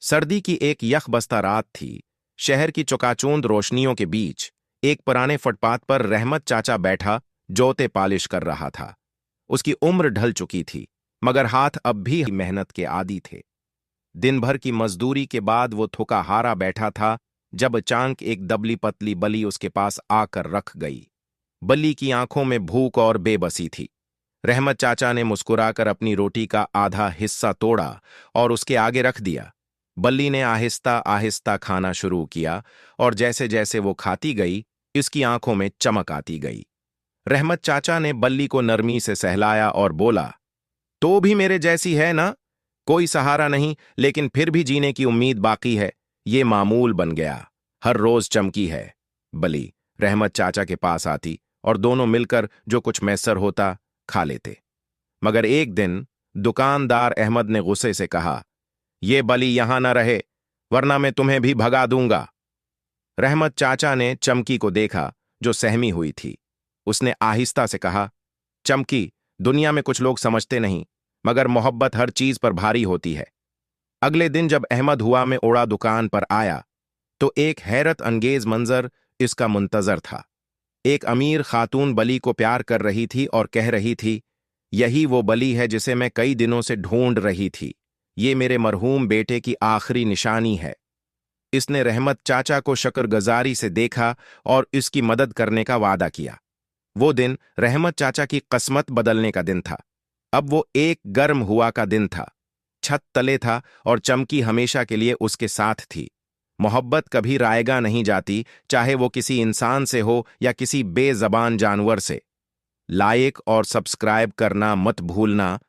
सर्दी की एक यखबस्ता रात थी। शहर की चकाचौंध रोशनियों के बीच एक पुराने फुटपाथ पर रहमत चाचा बैठा जूते पॉलिश कर रहा था। उसकी उम्र ढल चुकी थी, मगर हाथ अब भी मेहनत के आदी थे। दिन भर की मजदूरी के बाद वो थका हारा बैठा था जब अचानक एक दबली पतली बली उसके पास आकर रख गई। बली की आंखों में भूख और बेबसी थी। रहमत चाचा ने मुस्कुराकर अपनी रोटी का आधा हिस्सा तोड़ा और उसके आगे रख दिया। बल्ली ने आहिस्ता आहिस्ता खाना शुरू किया और जैसे जैसे वो खाती गई, इसकी आंखों में चमक आती गई। रहमत चाचा ने बल्ली को नरमी से सहलाया और बोला, तो भी मेरे जैसी है ना? कोई सहारा नहीं, लेकिन फिर भी जीने की उम्मीद बाकी है। ये मामूल बन गया, हर रोज चमकी है। बली रहमत चाचा के पास आती और दोनों मिलकर जो कुछ मैसर होता खा लेते। मगर एक दिन दुकानदार अहमद ने गुस्से से कहा, ये बली यहां न रहे, वरना मैं तुम्हें भी भगा दूंगा। रहमत चाचा ने चमकी को देखा, जो सहमी हुई थी। उसने आहिस्ता से कहा, चमकी, दुनिया में कुछ लोग समझते नहीं, मगर मोहब्बत हर चीज पर भारी होती है। अगले दिन जब अहमद हुआ में उड़ा दुकान पर आया, तो एक हैरत अंगेज मंजर इसका मुंतजर था। एक अमीर खातून बली को प्यार कर रही थी और कह रही थी, यही वो बली है जिसे मैं कई दिनों से ढूंढ रही थी। ये मेरे मरहूम बेटे की आखिरी निशानी है। इसने रहमत चाचा को शकरगुजारी से देखा और इसकी मदद करने का वादा किया। वो दिन रहमत चाचा की किस्मत बदलने का दिन था। अब वो एक गर्म हुआ का दिन था। छत तले था और चमकी हमेशा के लिए उसके साथ थी। मोहब्बत कभी रायगा नहीं जाती, चाहे वो किसी इंसान से हो या किसी बेजबान जानवर से। लाइक और सब्सक्राइब करना मत भूलना।